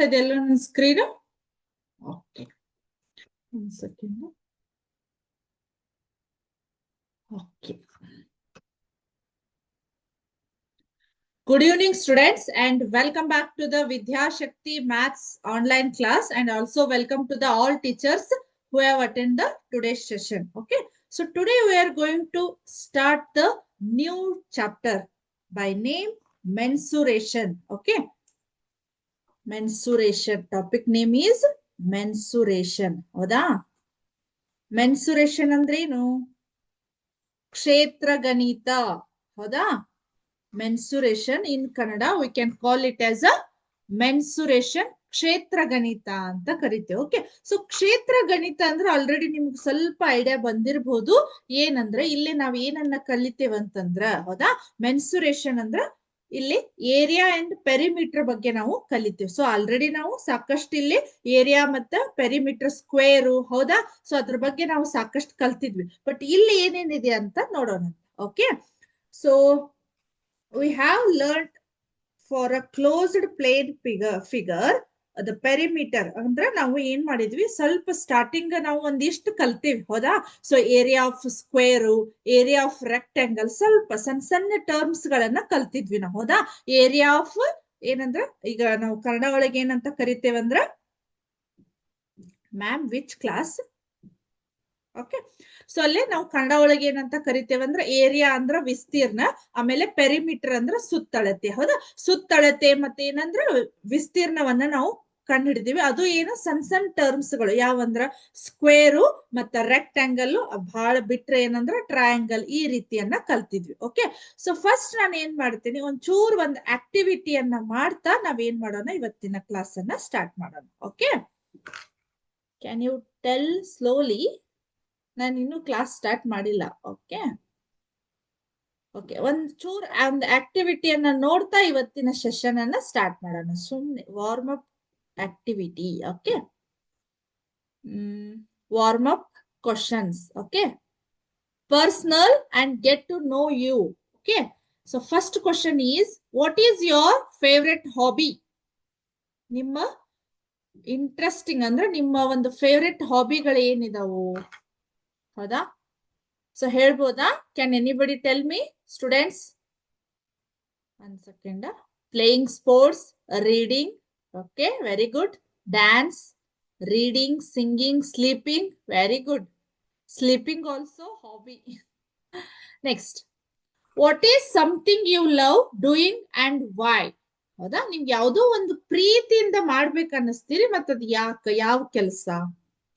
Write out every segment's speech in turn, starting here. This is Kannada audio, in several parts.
ಕಾಣಿಸ್ತಾ ಇದೆ ಎಲ್ಲ ನನ್ನ ಸ್ಕ್ರೀನ್? ಓಕೆ, ಒಂದು second. Okay, good evening students and welcome back to the Vidya Shakti Maths online class, and also welcome to the all teachers who have attended today's session. Okay, so today we are going to start the new chapter by name mensuration. Okay, mensuration topic name is mensuration. ಹೌದಾ? mensuration ಅಂದ್ರೇನು? ಕ್ಷೇತ್ರ ಗಣಿತ. ಹೌದಾ? mensuration in Kannada we can call it as a mensuration. ಕ್ಷೇತ್ರ ಗಣಿತ ಅಂತ ಕರಿತೇವೆ. ಓಕೆ, ಸೊ ಕ್ಷೇತ್ರ ಗಣಿತ ಅಂದ್ರೆ ಆಲ್ರೆಡಿ ನಿಮ್ಗೆ ಸ್ವಲ್ಪ ಐಡಿಯಾ ಬಂದಿರಬಹುದು. ಏನಂದ್ರೆ ಇಲ್ಲಿ ನಾವ್ ಏನನ್ನ ಕಲಿತೇವೆ ಅಂತಂದ್ರ, ಹೌದಾ, ಮೆನ್ಸುರೇಷನ್ ಅಂದ್ರ ಇಲ್ಲಿ ಏರಿಯಾ ಅಂಡ್ ಪೆರಿಮೀಟರ್ ಬಗ್ಗೆ ನಾವು ಕಲಿತೇವೆ. ಸೊ ಆಲ್ರೆಡಿ ನಾವು ಸಾಕಷ್ಟು ಇಲ್ಲಿ ಏರಿಯಾ ಮತ್ತೆ ಪೆರಿಮೀಟರ್ ಸ್ಕ್ವೇರು, ಹೌದಾ, ಸೊ ಅದ್ರ ಬಗ್ಗೆ ನಾವು ಸಾಕಷ್ಟು ಕಲ್ತಿದ್ವಿ. ಬಟ್ ಇಲ್ಲಿ ಏನೇನಿದೆ ಅಂತ ನೋಡೋಣ. Okay, so we have learned for a closed plane figure the perimeter ಅಂದ್ರೆ ನಾವು ಏನ್ ಮಾಡಿದ್ವಿ, ಸ್ವಲ್ಪ ಸ್ಟಾರ್ಟಿಂಗ್ ನಾವು ಒಂದಿಷ್ಟು ಕಲ್ತೀವಿ. ಹೌದಾ, so area of square, area of rectangle, ಸ್ವಲ್ಪ ಸಣ್ಣ ಸಣ್ಣ ಟರ್ಮ್ಸ್ ಗಳನ್ನ ಕಲ್ತಿದ್ವಿ ನಾವು. ಹೌದಾ, ಏರಿಯಾ ಆಫ್ ಏನಂದ್ರ ಈಗ ನಾವು ಕನ್ನಡ ಒಳಗೆ ಏನಂತ ಕರಿತೇವಂದ್ರ, ma'am which class? Okay, so ಅಲ್ಲೇ ನಾವು ಕನ್ನಡ ಒಳಗೆ ಏನಂತ ಕರಿತೇವಂದ್ರೆ ಏರಿಯಾ ಅಂದ್ರ ವಿಸ್ತೀರ್ಣ, ಆಮೇಲೆ ಪೆರಿಮೀಟರ್ ಅಂದ್ರ ಸುತ್ತಳತೆ. ಹೌದಾ, ಸುತ್ತಳತೆ ಮತ್ತೆ ಏನಂದ್ರ ವಿಸ್ತೀರ್ಣವನ್ನ ನಾವು ಕಂಡು ಹಿಡಿದೀವಿ. ಅದು ಏನು ಸಣ್ಣ ಸಣ್ಣ ಟರ್ಮ್ಸ್ ಗಳು ಯಾವಂದ್ರ ಸ್ಕ್ವೇರು ಮತ್ತ ರೆಕ್ಟಾಂಗಲ್, ಬಹಳ ಬಿಟ್ರೆ ಏನಂದ್ರ ಟ್ರಯಾಂಗಲ್, ಈ ರೀತಿಯನ್ನ ಕಲ್ತಿದ್ವಿ. ಓಕೆ, ಸೊ ಫಸ್ಟ್ ನಾನು ಏನ್ ಮಾಡ್ತೀನಿ, ಒಂಚೂರು ಒಂದು ಆಕ್ಟಿವಿಟಿಯನ್ನ ಮಾಡ್ತಾ ನಾವೇನ್ ಮಾಡೋಣ, ಇವತ್ತಿನ ಕ್ಲಾಸ್ ಅನ್ನ ಸ್ಟಾರ್ಟ್ ಮಾಡೋಣ. Okay, can you tell slowly? ನಾನು ಇನ್ನೂ ಕ್ಲಾಸ್ ಸ್ಟಾರ್ಟ್ ಮಾಡಿಲ್ಲ. ಓಕೆ ಓಕೆ, ಒಂಚೂರು ಒಂದು ಆಕ್ಟಿವಿಟಿಯನ್ನ ನೋಡ್ತಾ ಇವತ್ತಿನ ಸೆಷನ್ ಅನ್ನ ಸ್ಟಾರ್ಟ್ ಮಾಡೋಣ. ಸುಮ್ಮನೆ warm up activity. Okay, warm up questions. Okay, personal and get to know you. Okay, so first question is, what is your favourite hobby? ನಿಮ್ಮ ಇಂಟ್ರೆಸ್ಟಿಂಗ್ ಅಂದ್ರೆ ನಿಮ್ಮ ಒಂದು ಫೇವ್ರೆಟ್ ಹಾಬಿಗಳು ಏನಿದಾವು? ಹೌದಾ, ಸೊ ಹೇಳ್ಬೋದಾ? Can anybody tell me students? One second. Playing sports, reading, okay very good. Dance, reading, singing, sleeping, very good. Sleeping also hobby. Next, what is something you love doing and Y? ಹೌದಾ, ನಿಮ್ಗೆ ಯಾವುದೋ ಒಂದು ಪ್ರೀತಿಯಿಂದ ಮಾಡ್ಬೇಕು ಅನ್ನಿಸ್ತೀರಿ, ಮತ್ತದು ಯಾಕೆ, ಯಾವ ಕೆಲಸ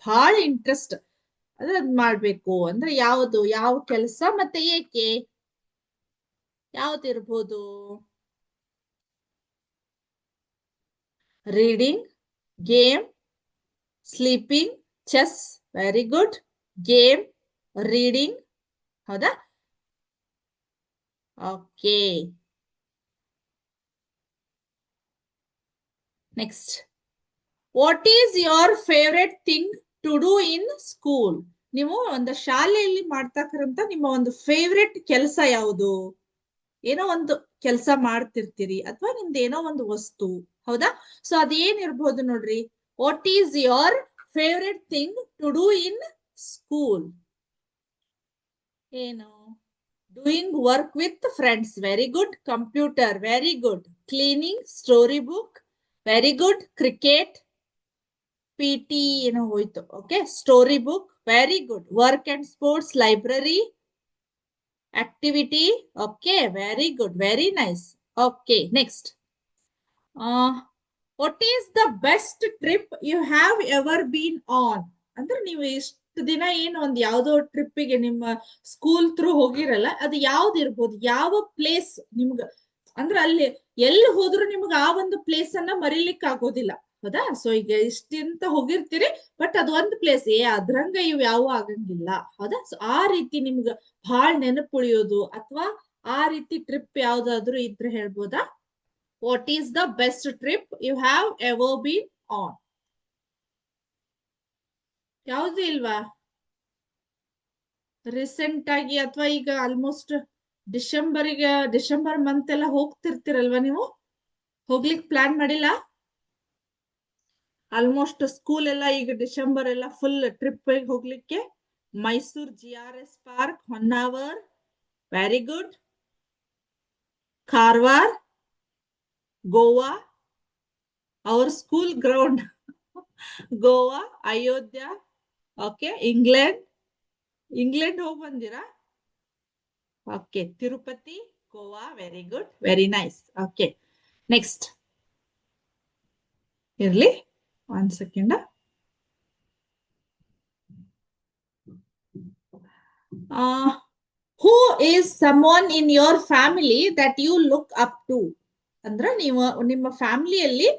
ಬಹಳ ಇಂಟ್ರೆಸ್ಟ್ ಅದ್ ಮಾಡ್ಬೇಕು ಅಂದ್ರೆ ಯಾವುದು, ಯಾವ ಕೆಲಸ ಮತ್ತೆ ಏಕೆ, ಯಾವ್ದಿರ್ಬೋದು? Reading, game, sleeping, chess, very good. Game, reading, ಹೌದಾ? Okay, next, what is your favourite thing to do in school? ನೀವು ಒಂದು ಶಾಲೆಯಲ್ಲಿ ಮಾಡ್ತಕ್ಕಂತ ನಿಮ್ಮ ಒಂದು ಫೇವ್ರೆಟ್ ಕೆಲಸ ಯಾವುದು? ಏನೋ ಒಂದು ಕೆಲಸ ಮಾಡ್ತಿರ್ತೀರಿ, ಅಥವಾ ನಿಮ್ದು ಏನೋ ಒಂದು ವಸ್ತು, ಹೌದಾ? ಸೊ ಅದೇನಿರ್ಬೋದು ನೋಡ್ರಿ. What is your favourite thing to do in school? ಏನು? Doing work with friends, very good. Computer, very good. Cleaning, story book, very good. Cricket, PT ಏನೋ ಹೋಯ್ತು. Okay, story book, very good. Work and sports, library, activity, okay very good, very nice. Okay, next, what is the best trip you have ever been on? ಅಂದ್ರೆ ನೀವು ಇಷ್ಟು ದಿನ ಏನು ಒಂದ್ ಯಾವ್ದೋ ಟ್ರಿಪ್ಪಿಗೆ ನಿಮ್ಮ ಸ್ಕೂಲ್ ಥ್ರೂ ಹೋಗಿರಲ್ಲ, ಅದು ಯಾವ್ದು ಇರ್ಬೋದು, ಯಾವ ಪ್ಲೇಸ್ ನಿಮ್ಗ ಅಂದ್ರೆ ಅಲ್ಲಿ ಎಲ್ಲಿ ಹೋದ್ರು ನಿಮ್ಗೆ ಆ ಒಂದು ಪ್ಲೇಸ್ ಅನ್ನ ಮರಿಲಿಕ್ಕೆ ಆಗೋದಿಲ್ಲ. ಹೌದಾ, ಸೊ ಈಗ ಇಷ್ಟಿಂತ ಹೋಗಿರ್ತೀರಿ, ಬಟ್ ಅದು ಒಂದು ಪ್ಲೇಸ್ ಅದ್ರಂಗ ಇವ್ ಯಾವ ಆಗಂಗಿಲ್ಲ. ಹೌದಾ, ಸೊ ಆ ರೀತಿ ನಿಮ್ಗ ಬಹಳ ನೆನಪು ಉಳಿಯೋದು ಅಥವಾ ಆ ರೀತಿ ಟ್ರಿಪ್ ಯಾವ್ದಾದ್ರು ಇದ್ರೆ ಹೇಳ್ಬೋದಾ? What is the best trip you have ever been on? ಯಾವ್ದು ಇಲ್ವಾ? ರೀಸೆಂಟ್ ಆಗಿ ಅಥವಾ ಈಗ ಆಲ್ಮೋಸ್ಟ್ ಡಿಸೆಂಬರ್ ಮಂತ್ ಎಲ್ಲ ಹೋಗ್ತಿರ್ತಿರಲ್ವಾ ನೀವು? ಹೋಗ್ಲಿಕ್ಕೆ ಪ್ಲಾನ್ ಮಾಡಿಲ್ಲ? ಆಲ್ಮೋಸ್ಟ್ ಸ್ಕೂಲ್ ಎಲ್ಲ ಈಗ ಡಿಸೆಂಬರ್ ಎಲ್ಲ ಫುಲ್ ಟ್ರಿಪ್ ಹೋಗ್ಲಿಕ್ಕೆ Mysore GRS park, Honnavar, very good, Karwar, Goa, our school ground Goa, Ayodhya, okay, England ಹೋಗಿ ಬಂದಿರಾ? Okay, Tirupati, Goa, very good, very nice. Okay, next ಇರ್ಲಿ, 1 second. Who is someone in your family that you look up to? ಅಂದ್ರೆ ನೀವು ನಿಮ್ಮ ಫ್ಯಾಮಿಲಿಯಲ್ಲಿ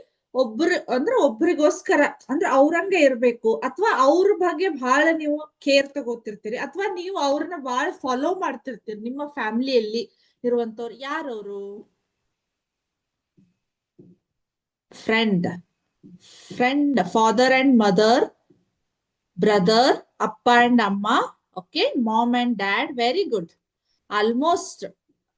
ಒಬ್ರಿಗೋಸ್ಕರ ಅಂದ್ರೆ ಅವ್ರಂಗ ಇರ್ಬೇಕು, ಅಥವಾ ಅವ್ರ ಬಗ್ಗೆ ಬಹಳ ನೀವು ಕೇರ್ ತಗೋತಿರ್ತೀರಿ, ಅಥವಾ ನೀವು ಅವ್ರನ್ನ ಬಹಳ ಫಾಲೋ ಮಾಡ್ತಿರ್ತೀರಿ. ನಿಮ್ಮ ಫ್ಯಾಮಿಲಿಯಲ್ಲಿ ಇರುವಂತವ್ರು ಯಾರವರು? Friend, father and mother, brother, ಅಪ್ಪ ಅಂಡ್ ಅಮ್ಮ, okay, ma'am and dad, very good. Almost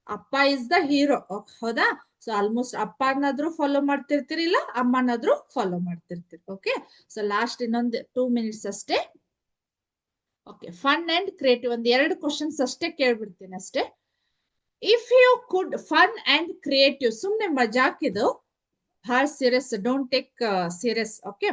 ಅಪ್ಪ ಇಸ್ ದ ಹೀರೋ, ಹೌದಾ? ಸೊ ಆಲ್ಮೋಸ್ಟ್ ಅಪ್ಪನಾದ್ರೂ ಫಾಲೋ ಮಾಡ್ತಿರ್ತೀರಿ, ಇಲ್ಲ ಅಮ್ಮನಾದ್ರೂ ಫಾಲೋ ಮಾಡ್ತಿರ್ತೀರಿ. ಓಕೆ, ಸೊ ಲಾಸ್ಟ್ ಇನ್ನೊಂದು 2 minutes ಅಷ್ಟೇ. ಓಕೆ, ಫನ್ ಅಂಡ್ ಕ್ರಿಯೇಟಿವ್ ಒಂದ್ 2 ಕ್ವಶನ್ಸ್ ಅಷ್ಟೇ ಕೇಳ್ಬಿಡ್ತೀನಿ ಅಷ್ಟೇ. If you could fun and creative, ಸುಮ್ನೆ ಮಜಾಕಿದು, ಭಾಳ serious, don't take serious. Okay,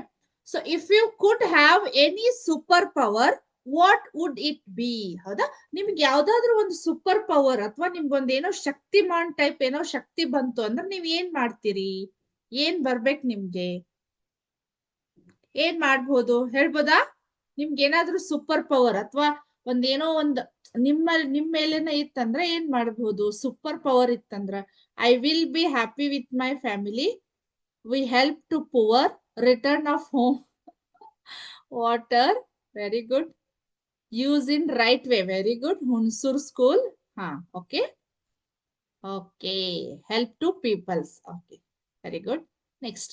so if you could have any super power, what would it be? ಹೌದಾ? ನಿಮ್ಗೆ ಯಾವ್ದಾದ್ರು ಒಂದು ಸೂಪರ್ ಪವರ್ ಅಥವಾ ನಿಮ್ಗೊಂದು ಏನೋ ಶಕ್ತಿಮಾನ್ ಟೈಪ್ ಏನೋ ಶಕ್ತಿ ಬಂತು ಅಂದ್ರೆ ನೀವ್ ಏನ್ ಮಾಡ್ತೀರಿ? ಏನ್ ಬರ್ಬೇಕು ನಿಮ್ಗೆ? ಏನ್ ಮಾಡ್ಬೋದು ಹೇಳ್ಬೋದಾ? ನಿಮ್ಗೆ ಏನಾದ್ರೂ ಸೂಪರ್ ಪವರ್ ಅಥವಾ ಒಂದೇನೋ ಒಂದ್ ನಿಮ್ ಮೇಲೇನ ಇತ್ತಂದ್ರ ಏನ್ ಮಾಡ್ಬೋದು? ಸೂಪರ್ ಪವರ್ ಇತ್ತಂದ್ರ, I will be happy with my family, we help to poor, return of home water, very good, use in right way, very good, Hunsur school, okay, help to peoples, okay, very good. Next,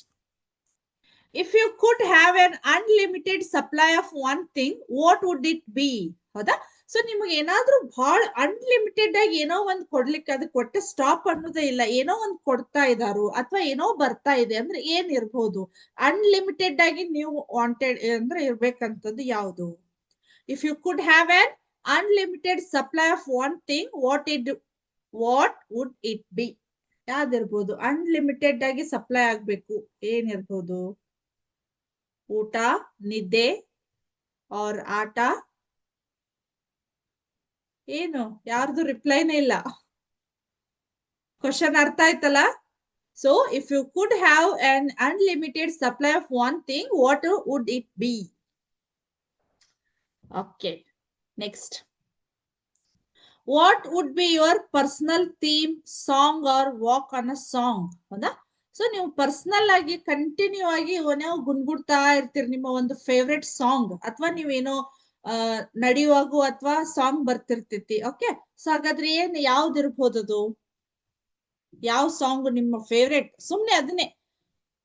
if you could have an unlimited supply of one thing, what would it be? ಹೌದಾ? ಸೊ ನಿಮ್ಗೆ ಏನಾದ್ರೂ ಬಹಳ ಅನ್ಲಿಮಿಟೆಡ್ ಆಗಿ ಏನೋ ಒಂದ್ ಕೊಡ್ಲಿಕ್ಕೆ, ಅದಕ್ಕೆ ಕೊಟ್ಟೆ ಸ್ಟಾಪ್ ಅನ್ನೋದೇ ಇಲ್ಲ, ಏನೋ ಒಂದ್ ಕೊಡ್ತಾ ಇದಾರು ಅಥವಾ ಏನೋ ಬರ್ತಾ ಇದೆ ಅಂದ್ರೆ ಏನ್ ಇರ್ಬೋದು? ಅನ್ಲಿಮಿಟೆಡ್ ಆಗಿ ನೀವು ವಾಂಟೆಡ್ ಅಂದ್ರೆ ಇರ್ಬೇಕಂತದ್ದು ಯಾವುದು? If you could have an unlimited supply of one thing, what would it be? ಯಾವ್ದಿರ್ಬೋದು? ಅನ್ಲಿಮಿಟೆಡ್ ಆಗಿ ಸಪ್ಲೈ ಆಗ್ಬೇಕು, ಏನಿರ್ಬೋದು? ಊಟ, ನಿದ್ದೆ, ಆರ್ ಆಟ? ಏನು? ಯಾರ್ದು ರಿಪ್ಲೈನೇ ಇಲ್ಲ. ಕ್ವಶನ್ ಅರ್ಥ ಆಯ್ತಲ್ಲ? So if you could have an unlimited supply of one thing, what would it be? Okay, next. What would be your personal theme song or walk on a song? ಹೌದಾ? ಸೊ ನೀವು ಪರ್ಸನಲ್ ಆಗಿ ಕಂಟಿನ್ಯೂ ಆಗಿ ನೀವು ಗುನ್ಗುಡ್ತಾ ಇರ್ತೀರಿ ನಿಮ್ಮ ಒಂದು ಫೇವ್ರೆಟ್ ಸಾಂಗ್, ಅಥವಾ ನೀವೇನೋ ನಡೆಯುವಾಗೂ ಅಥವಾ ಸಾಂಗ್ ಬರ್ತಿರ್ತೈತಿ. ಓಕೆ, ಸೊ ಹಾಗಾದ್ರೆ ಏನ್ ಯಾವ್ದಿರ್ಬೋದು ಅದು? ಯಾವ ಸಾಂಗ್ ನಿಮ್ಮ ಫೇವ್ರೆಟ್? ಸುಮ್ನೆ ಅದನ್ನೇ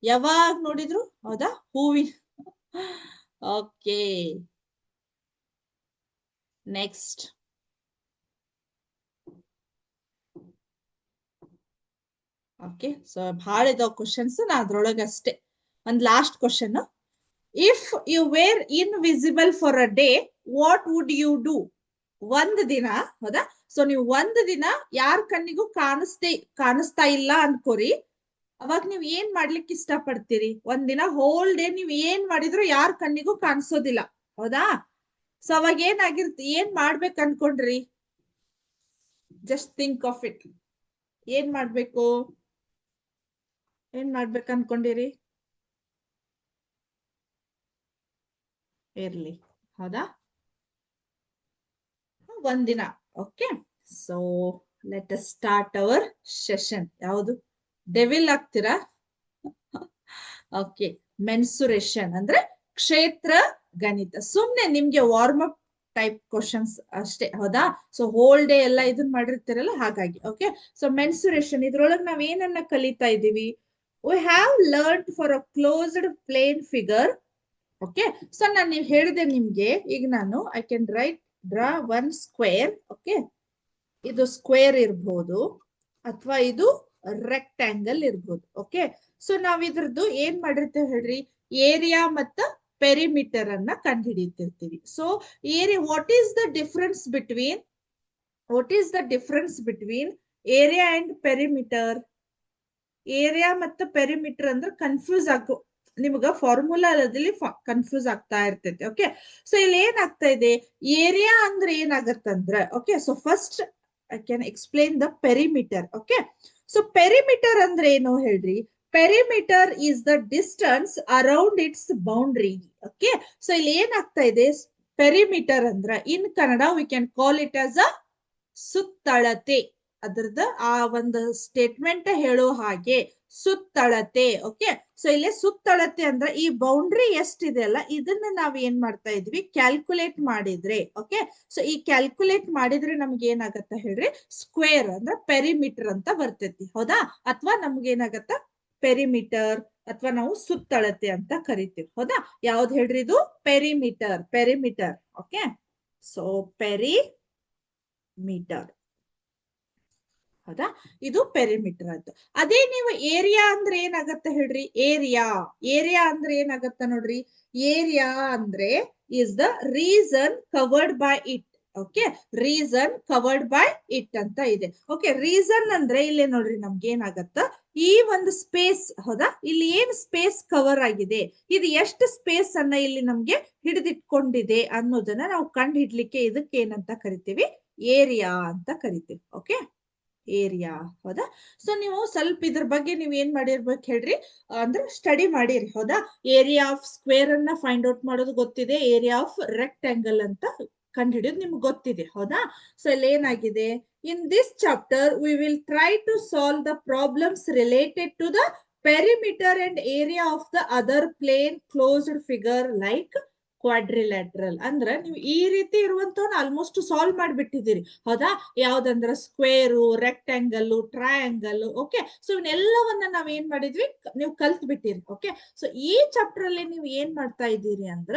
ಯಾವಾಗ ನೋಡಿದ್ರು, ಹೌದಾ? ಹೂವಿನ. Okay, next. ಓಕೆ, ಸೊ ಭಾಳ ಇದಾವ ಕ್ವಶನ್ಸ್, ನಾ ಅದ್ರೊಳಗೆ ಅಷ್ಟೇ ಒಂದ್ last question. If you were invisible for a day, what would you do? ಒಂದ್ ದಿನ, ಹೌದಾ? ಸೊ ನೀವು ಒಂದ್ ದಿನ ಯಾರ ಕಣ್ಣಿಗೂ ಕಾಣಿಸ್ತಾ ಇಲ್ಲ ಅನ್ಕೋರಿ, ಅವಾಗ ನೀವ್ ಏನ್ ಮಾಡ್ಲಿಕ್ಕೆ ಇಷ್ಟ ಪಡ್ತೀರಿ? ಒಂದ್ ದಿನ ಹೋಲ್ ಡೇ ನೀವ್ ಏನ್ ಮಾಡಿದ್ರು ಯಾರ ಕಣ್ಣಿಗೂ ಕಾಣಿಸೋದಿಲ್ಲ, ಹೌದಾ? ಸೊ ಅವಾಗ ಏನ್ ಮಾಡ್ಬೇಕು ಅನ್ಕೊಂಡ್ರಿ? Just think of it. ಏನ್ ಮಾಡ್ಬೇಕು ಅನ್ಕೊಂಡಿರಿ? ಇರ್ಲಿ, ಹೌದಾ? ಒಂದಿನ. Okay, so let us start our session. ಯಾವುದು? ಡೆವಿಲ್ ಆಗ್ತೀರಾ? ಓಕೆ, ಮೆನ್ಸುರೇಷನ್ ಅಂದ್ರೆ ಕ್ಷೇತ್ರ ಗಣಿತ. ಸುಮ್ನೆ ನಿಮ್ಗೆ ವಾರ್ಮ್ ಅಪ್ ಟೈಪ್ ಕ್ವಶನ್ಸ್ ಅಷ್ಟೇ, ಹೌದಾ? ಸೊ ಹೋಲ್ ಡೇ ಎಲ್ಲ ಇದನ್ ಮಾಡಿರ್ತೀರಲ್ಲ, ಹಾಗಾಗಿ. ಓಕೆ, ಸೊ ಮೆನ್ಸುರೇಷನ್ ಇದ್ರೊಳಗೆ ನಾವ್ ಏನನ್ನ ಕಲಿತಾ ಇದೀವಿ? We have learned for a closed plane figure. Okay, so ನಾನು ನೀವು ಹೇಳಿದೆ ನಿಮ್ಗೆ, ಈಗ ನಾನು I can draw one square. Okay, ಇದು ಸ್ಕ್ವೇರ್ ಇರ್ಬೋದು ಅಥವಾ ಇದು ರೆಕ್ಟ್ಯಾಂಗಲ್ ಇರ್ಬೋದು. ಓಕೆ, ಸೊ ನಾವ್ ಇದ್ರದ್ದು ಏನ್ ಮಾಡಿರ್ತೇವೆ ಹೇಳ್ರಿ, ಏರಿಯಾ ಮತ್ತ ಪೆರಿಮೀಟರ್ ಅನ್ನ ಕಂಡುಹಿಡಿತಿರ್ತೀವಿ. So area, what is the difference between area and perimeter? Area ಮತ್ತು ಪೆರಿಮೀಟರ್ ಅಂದ್ರೆ ಕನ್ಫ್ಯೂಸ್ ಆಗೋ ನಿಮ್ಗ ಫಾರ್ಮುಲಾ ಅದಲ್ಲಿ ಕನ್ಫ್ಯೂಸ್ ಆಗ್ತಾ ಇರ್ತೈತಿ. ಓಕೆ, ಸೊ ಇಲ್ಲಿ ಏನಾಗ್ತಾ ಇದೆ, ಏರಿಯಾ ಅಂದ್ರೆ ಏನಾಗತ್ತಂದ್ರ, okay, so first I can explain the perimeter. Okay, so perimeter ಅಂದ್ರೆ ಏನು ಹೇಳ್ರಿ, perimeter is the distance around its boundary. Okay, so ಇಲ್ಲಿ ಏನಾಗ್ತಾ ಇದೆ, ಪೆರಿಮೀಟರ್ ಅಂದ್ರ in Kannada we can call it as a ಸುತ್ತಳತೆ. ಅದ್ರದ ಆ ಒಂದು ಸ್ಟೇಟ್ಮೆಂಟ್ ಹೇಳೋ ಹಾಗೆ ಸುತ್ತಳತೆ. ಓಕೆ, ಸೊ ಇಲ್ಲಿ ಸುತ್ತಳತೆ ಅಂದ್ರೆ ಈ ಬೌಂಡ್ರಿ ಎಷ್ಟಿದೆ ಅಲ್ಲ, ಇದನ್ನ ನಾವ್ ಏನ್ ಮಾಡ್ತಾ ಇದ್ವಿ, ಕ್ಯಾಲ್ಕುಲೇಟ್ ಮಾಡಿದ್ರೆ. ಓಕೆ, ಸೊ ಈ ಕ್ಯಾಲ್ಕುಲೇಟ್ ಮಾಡಿದ್ರೆ ನಮ್ಗೆ ಏನಾಗತ್ತ ಹೇಳ್ರಿ, ಸ್ಕ್ವೇರ್ ಅಂದ್ರೆ ಪೆರಿಮೀಟರ್ ಅಂತ ಬರ್ತೈತಿ. ಹೌದಾ, ಅಥವಾ ನಮ್ಗೆ ಏನಾಗತ್ತ ಪೆರಿಮೀಟರ್ ಅಥವಾ ನಾವು ಸುತ್ತಳತೆ ಅಂತ ಕರಿತೀವಿ. ಹೌದಾ, ಯಾವ್ದು ಹೇಳ್ರಿ ಇದು, ಪೆರಿಮೀಟರ್. Okay, so perimeter. ಹೌದಾ, ಇದು ಪೆರಿಮೀಟರ್ ಆಯ್ತು. ಅದೇ ನೀವು ಏರಿಯಾ ಅಂದ್ರೆ ಏನಾಗತ್ತೆ ಹೇಳ್ರಿ, ಏರಿಯಾ ಅಂದ್ರೆ ಏನಾಗತ್ತ ನೋಡ್ರಿ, ಏರಿಯಾ ಅಂದ್ರೆ is the reason covered by it. Okay, reason covered by it ಅಂತ ಇದೆ. ಓಕೆ, ರೀಸನ್ ಅಂದ್ರೆ ಇಲ್ಲಿ ನೋಡ್ರಿ ನಮ್ಗೆ ಏನಾಗತ್ತ, ಈ ಒಂದು ಸ್ಪೇಸ್, ಹೌದಾ, ಇಲ್ಲಿ ಏನ್ ಸ್ಪೇಸ್ ಕವರ್ ಆಗಿದೆ, ಇದು ಎಷ್ಟು ಸ್ಪೇಸ್ ಅನ್ನ ಇಲ್ಲಿ ನಮ್ಗೆ ಹಿಡಿದಿಟ್ಕೊಂಡಿದೆ ಅನ್ನೋದನ್ನ ನಾವು ಕಂಡು ಹಿಡ್ಲಿಕ್ಕೆ ಇದಕ್ಕೆ ಏನಂತ ಕರಿತೀವಿ, ಏರಿಯಾ ಅಂತ ಕರಿತೀವಿ. Okay, area. ಹೌದಾ, ಸೊ ನೀವು ಸ್ವಲ್ಪ ಇದ್ರ ಬಗ್ಗೆ ನೀವ್ ಏನ್ ಮಾಡಿರ್ಬೇಕು ಹೇಳ್ರಿ, ಅಂದ್ರೆ ಸ್ಟಡಿ ಮಾಡಿರಿ. ಹೌದಾ, ಏರಿಯಾ ಆಫ್ ಸ್ಕ್ವೇರ್ ಅನ್ನ ಫೈಂಡ್ ಔಟ್ ಮಾಡೋದು ಗೊತ್ತಿದೆ, ಏರಿಯಾ ಆಫ್ ರೆಕ್ಟ್ಯಾಂಗಲ್ ಅಂತ ಕಂಡುಹಿಡಿಯೋದು ನಿಮ್ಗೆ ಗೊತ್ತಿದೆ. ಹೌದಾ, ಸೊ ಇಲ್ಲಿ ಏನಾಗಿದೆ, in this chapter we will try to solve the problems related to the perimeter and area of the other plane closed figure like quadrilateral. ಅಂದ್ರೆ ನೀವು ಈ ರೀತಿ ಇರುವಂತವನ್ನ ಆಲ್ಮೋಸ್ಟ್ ಸಾಲ್ವ್ ಮಾಡಿಬಿಟ್ಟಿದ್ದೀರಿ. ಹೌದಾ, ಯಾವ್ದಂದ್ರ square, rectangle, triangle. Okay, so ಇವನ್ನೆಲ್ಲವನ್ನ ನಾವ್ ಏನ್ ಮಾಡಿದ್ವಿ, ನೀವು ಕಲ್ತ್ ಬಿಟ್ಟಿರಿ. ಓಕೆ, ಸೊ ಈ ಚಾಪ್ಟರ್ ಅಲ್ಲಿ ನೀವು ಏನ್ ಮಾಡ್ತಾ ಇದ್ದೀರಿ ಅಂದ್ರ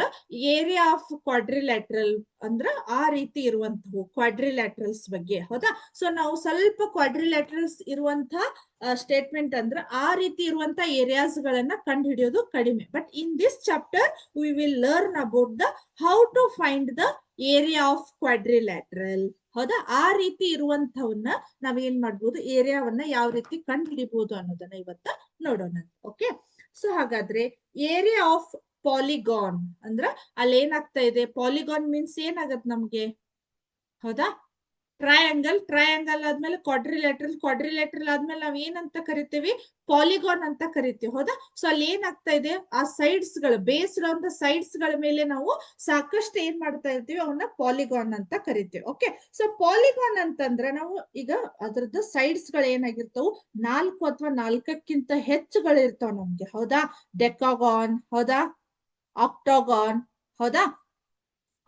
ಏರಿಯಾ ಆಫ್ ಕ್ವಾಡ್ರಿಲ್ಯಾಟ್ರಲ್ ಅಂದ್ರ ಆ ರೀತಿ ಇರುವಂತವು ಕ್ವಾಡ್ರಿಲ್ಯಾಟ್ರಲ್ಸ್ ಬಗ್ಗೆ. ಹೌದಾ, ಸೊ ನಾವು ಸ್ವಲ್ಪ ಕ್ವಾಡ್ರಿಲ್ಯಾಟ್ರಲ್ಸ್ ಇರುವಂತ ಸ್ಟೇಟ್ಮೆಂಟ್ ಅಂದ್ರ ಆ ರೀತಿ ಇರುವಂತ ಏರಿಯಾಸ್ ಗಳನ್ನ ಕಂಡು ಹಿಡಿಯೋದು ಕಡಿಮೆ. But in this chapter we will learn about the how to find the area of quadrilateral. ಹೌದಾ, ಆ ರೀತಿ ಇರುವಂತವನ್ನ ನಾವ್ ಏನ್ ಮಾಡ್ಬೋದು, ಏರಿಯಾವನ್ನ ಯಾವ ರೀತಿ ಕಂಡು ಹಿಡಿಬಹುದು ಅನ್ನೋದನ್ನ ಇವತ್ತ ನೋಡೋಣ. ಓಕೆ, ಸೊ ಹಾಗಾದ್ರೆ ಏರಿಯಾ ಆಫ್ ಪಾಲಿಗಾನ್ ಅಂದ್ರ ಅಲ್ಲಿ ಏನಾಗ್ತಾ ಇದೆ, ಪಾಲಿಗಾನ್ ಮೀನ್ಸ್ ಏನಾಗತ್ ನಮ್ಗೆ, ಹೌದಾ, ಟ್ರಯಾಂಗಲ್ ಆದ್ಮೇಲೆ ಕ್ವಾಡ್ರಿಲ್ಯಾಟ್ರಲ್ ಆದ್ಮೇಲೆ ನಾವ್ ಏನಂತ ಕರಿತೀವಿ, ಪಾಲಿಗಾನ್ ಅಂತ ಕರಿತೀವಿ. ಹೌದಾ, ಸೊ ಅಲ್ಲಿ ಏನಾಗ್ತಾ ಇದೆ, ಆ ಸೈಡ್ಸ್ ಗಳು, ಬೇಸ್ಡ್ ಆನ್ ದ ಸೈಡ್ಸ್ ಗಳ ಮೇಲೆ ನಾವು ಸಾಕಷ್ಟು ಏನ್ ಮಾಡ್ತಾ ಇರ್ತೀವಿ, ಅವನ್ನ ಪಾಲಿಗಾನ್ ಅಂತ ಕರಿತೀವಿ. ಓಕೆ, ಸೊ ಪಾಲಿಗಾನ್ ಅಂತಂದ್ರೆ ನಾವು ಈಗ ಅದ್ರದ್ದು ಸೈಡ್ಸ್ ಗಳು ಏನಾಗಿರ್ತಾವು, 4 ಅಥವಾ 4ಕ್ಕಿಂತ ಹೆಚ್ಚುಗಳಿರ್ತಾವ ನಮ್ಗೆ. ಹೌದಾ, ಡೆಕಾಗಾನ್, ಹೌದಾ, ಆಕ್ಟಾಗಾನ್. ಹೌದಾ,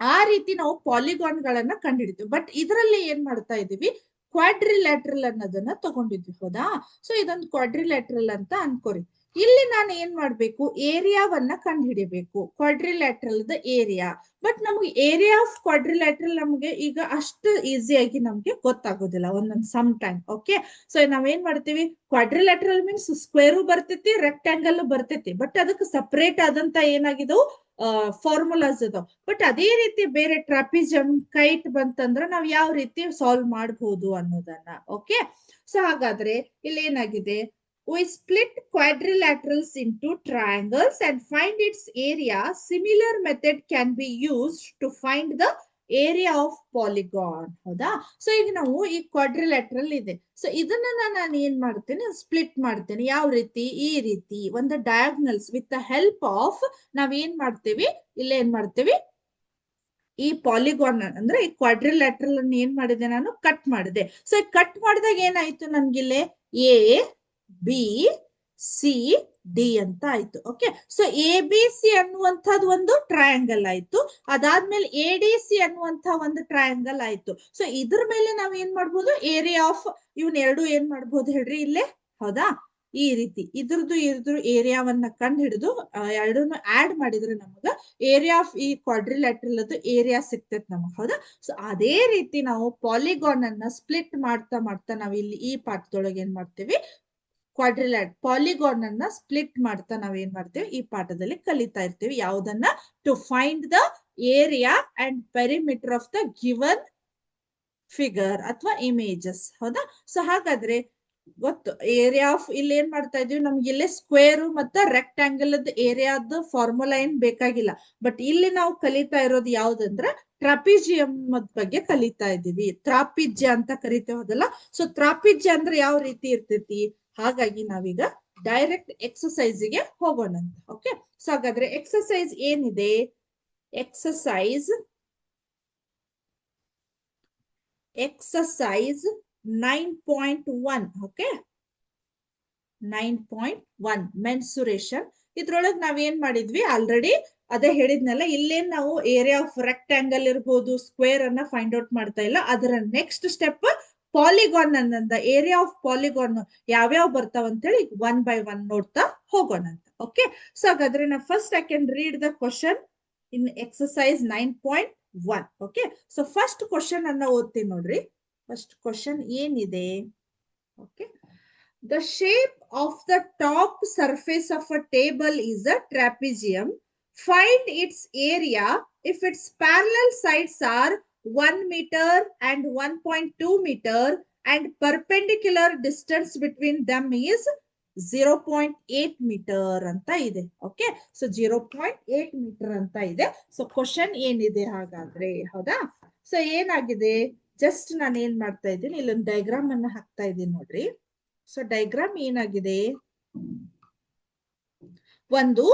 ಆ ರೀತಿ ನಾವು ಪಾಲಿಗಾನ್ ಗಳನ್ನ ಕಂಡುಹಿಡಿತೀವಿ. ಬಟ್ ಇದರಲ್ಲಿ ಏನ್ ಮಾಡ್ತಾ ಇದೀವಿ, ಕ್ವಾಡ್ರಿಲ್ಯಾಟ್ರಲ್ ಅನ್ನೋದನ್ನ ತಗೊಂಡಿದ್ವಿ. ಹೌದಾ, ಸೊ ಇದೊಂದು ಕ್ವಾಡ್ರಿಲ್ಯಾಟ್ರಲ್ ಅಂತ ಅನ್ಕೋರಿ. ಇಲ್ಲಿ ನಾನು ಏನ್ ಮಾಡ್ಬೇಕು, ಏರಿಯಾವನ್ನ ಕಂಡು ಹಿಡಿಬೇಕು, ಕ್ವಾಡ್ರಿಲ್ಯಾಟ್ರಲ್ ದ ಏರಿಯಾ. ಬಟ್ ನಮ್ಗೆ ಏರಿಯಾ ಆಫ್ ಕ್ವಾಡ್ರಿಲ್ಯಾಟ್ರಲ್ ನಮ್ಗೆ ಈಗ ಅಷ್ಟು ಈಸಿಯಾಗಿ ನಮ್ಗೆ ಗೊತ್ತಾಗೋದಿಲ್ಲ ಒಂದೊಂದು ಸಮ್ ಟೈಮ್. ಓಕೆ, ಸೊ ನಾವೇನ್ ಮಾಡ್ತೀವಿ, ಕ್ವಾಡ್ರಿಲ್ಯಾಟ್ರಲ್ ಮೀನ್ಸ್ ಸ್ಕ್ವೇರು ಬರ್ತೈತಿ, ರೆಕ್ಟ್ಯಾಂಗಲ್ ಬರ್ತೈತಿ, ಬಟ್ ಅದಕ್ಕೆ ಸಪರೇಟ್ ಆದಂತ ಏನಾಗಿದವು ಫಾರ್ಮುಲಾಸ್ ಇದಾವ್. ಬಟ್ ಅದೇ ರೀತಿ ಬೇರೆ ಟ್ರಾಪಿಜಮ್, ಕೈಟ್ ಬಂತಂದ್ರ ನಾವ್ ಯಾವ ರೀತಿ ಸಾಲ್ವ್ ಮಾಡಬಹುದು ಅನ್ನೋದನ್ನ. ಓಕೆ, ಸೊ ಹಾಗಾದ್ರೆ ಇಲ್ಲಿ ಏನಾಗಿದೆ, we split quadrilaterals into triangles and find its area. Similar method can be used to find the area of polygon. ಹೌದಾ, ಸೊ ಈಗ ನಾವು ಈ ಕ್ವಾಡ್ರಿಲ್ಯಾಟ್ರಲ್ ಇದೆ, ಸೊ ಇದನ್ನ ನಾನು ಏನ್ ಮಾಡ್ತೇನೆ, ಸ್ಪ್ಲಿಟ್ ಮಾಡ್ತೇನೆ. ಯಾವ ರೀತಿ, ಈ ರೀತಿ ಒಂದು diagonals with the help of ನಾವ್ ಏನ್ ಮಾಡ್ತೇವಿ, ಇಲ್ಲೇ ಏನ್ ಮಾಡ್ತೇವಿ, ಈ ಪಾಲಿಗಾನ್ ಅಂದ್ರೆ ಈ ಕ್ವಾಡ್ರಿಲ್ಯಾಟ್ರಲ್ ಅನ್ನು ಏನ್ ಮಾಡಿದೆ, ನಾನು ಕಟ್ ಮಾಡಿದೆ. ಸೊ ಕಟ್ ಮಾಡಿದಾಗ ಏನಾಯ್ತು ನನ್ಗಿಲ್ಲೇ ಎ ಬಿ ಸಿ ಡಿ ಅಂತ ಆಯ್ತು. Okay, so A B C ಅನ್ನುವಂಥದ್ದು ಒಂದು ಟ್ರಯಾಂಗಲ್ ಆಯ್ತು, ಅದಾದ್ಮೇಲೆ ಎ ಡಿ ಸಿ ಅನ್ನುವಂಥ ಒಂದು ಟ್ರಯಾಂಗಲ್ ಆಯ್ತು. ಸೊ ಇದ್ರ ಮೇಲೆ ನಾವ್ ಏನ್ ಮಾಡ್ಬೋದು, ಏರಿಯಾ ಆಫ್ ಇವನ್ ಎರಡು ಏನ್ ಮಾಡ್ಬೋದು ಹೇಳ್ರಿ ಇಲ್ಲೇ. ಹೌದಾ, ಈ ರೀತಿ ಇದ್ರದ್ದು ಏರಿಯಾವನ್ನ ಕಂಡು ಹಿಡಿದು ಎರಡನ್ನು ಆಡ್ ಮಾಡಿದ್ರೆ ನಮಗ ಏರಿಯಾ ಆಫ್ ಈ ಕ್ವಾಡ್ರಿಲ್ಯಾಟ್ರಲ್ ಅದು ಏರಿಯಾ ಸಿಗ್ತೈತೆ ನಮಗ್. ಹೌದಾ, ಸೊ ಅದೇ ರೀತಿ ನಾವು ಪಾಲಿಗಾನ್ ಅನ್ನ ಸ್ಪ್ಲಿಟ್ ಮಾಡ್ತಾ ಮಾಡ್ತಾ ನಾವ್ ಇಲ್ಲಿ ಈ ಪಾಠದೊಳಗೆ ಏನ್ ಮಾಡ್ತೀವಿ, ಪಾಲಿಗಾನ್ ಅನ್ನ ಸ್ಪ್ಲಿಟ್ ಮಾಡ್ತಾ ನಾವೇನ್ ಮಾಡ್ತೀವಿ ಈ ಪಾಠದಲ್ಲಿ ಕಲಿತಾ ಇರ್ತೀವಿ. ಯಾವುದನ್ನ? To find the area and perimeter of the given figure ಅಥವಾ ಇಮೇಜಸ್. ಹೌದಾ? ಸೊ ಹಾಗಾದ್ರೆ ಗೊತ್ತು ಏರಿಯಾ ಆಫ್, ಇಲ್ಲಿ ಏನ್ ಮಾಡ್ತಾ ಇದೀವಿ, ನಮ್ಗೆ ಇಲ್ಲೇ ಸ್ಕ್ವೇರ್ ಮತ್ತೆ ರೆಕ್ಟಾಂಗಲ್ ಏರಿಯಾದ ಫಾರ್ಮುಲಾ ಏನ್ ಬೇಕಾಗಿಲ್ಲ. ಬಟ್ ಇಲ್ಲಿ ನಾವು ಕಲಿತಾ ಇರೋದು ಯಾವ್ದಂದ್ರೆ ಟ್ರಾಪಿಜಿಯಂ ಬಗ್ಗೆ ಕಲಿತಾ ಇದೀವಿ. ತ್ರಾಪಿಜ್ಯ ಅಂತ ಕರಿತೇವದಲ್ಲ. ಸೊ ತ್ರಾಪಿಜ್ಯ ಅಂದ್ರೆ ಯಾವ ರೀತಿ ಇರ್ತೈತಿ? ಹಾಗಾಗಿ ನಾವೀಗ ಡೈರೆಕ್ಟ್ ಎಕ್ಸಸೈಸ್ಗೆ ಹೋಗೋಣ. ಓಕೆ, ಸೊ ಹಾಗಾದ್ರೆ ಎಕ್ಸಸೈಸ್ ಏನಿದೆ? ಎಕ್ಸಸೈಸ್ 9.1. Okay, 9.1 mensuration. ಇದ್ರೊಳಗೆ ನಾವೇನ್ ಮಾಡಿದ್ವಿ ಆಲ್ರೆಡಿ, ಅದೇ ಹೇಳಿದ್ನಲ್ಲ, ಇಲ್ಲೇನ್ ನಾವು ಏರಿಯಾ ಆಫ್ ರೆಕ್ಟಾಂಗಲ್ ಇರ್ಬೋದು, ಸ್ಕ್ವೇರ್ ಅನ್ನ ಫೈಂಡ್ ಔಟ್ ಮಾಡ್ತಾ ಇಲ್ಲ. ಅದರ ನೆಕ್ಸ್ಟ್ ಸ್ಟೆಪ್ ಪಾಲಿಗಾನ್ ಅನ್ನಂದ ಏರಿಯಾ ಆಫ್ ಪಾಲಿಗಾನ್ ಯಾವ್ಯಾವ ಬರ್ತಾವ ಅಂತೇಳಿ 1 by 1 ನೋಡ್ತಾ ಹೋಗೋಣ ಅಂತ. ಓಕೆ, ಸೊ ಹಾಗಾದ್ರೆ ನಾ first I can read the question in exercise 9.1. Okay, so first question ಅನ್ನ ಓದ್ತೀನಿ ನೋಡ್ರಿ. ಫಸ್ಟ್ ಕ್ವಶನ್ ಏನಿದೆ? Okay, the shape of the top surface of a table is a trapezium. Find its area if its parallel sides are 1 meter and 1.2 meter and perpendicular distance between them is 0.8 meter ಅಂತ ಇದೆ. ಓಕೆ, ಸೊ 0.8 meter ಅಂತ ಇದೆ. ಸೊ ಕ್ವಶನ್ ಏನಿದೆ ಹಾಗಾದ್ರೆ? ಹೌದಾ? ಸೊ ಏನಾಗಿದೆ, ಜಸ್ಟ್ ನಾನು ಏನ್ ಮಾಡ್ತಾ ಇದ್ದೀನಿ, ಇಲ್ಲೊಂದು ಡಯಾಗ್ರಾಮ್ ಅನ್ನ ಹಾಕ್ತಾ ಇದ್ದೀನಿ ನೋಡ್ರಿ. ಸೊ ಡಯಾಗ್ರಾಮ್ ಏನಾಗಿದೆ, ಒಂದು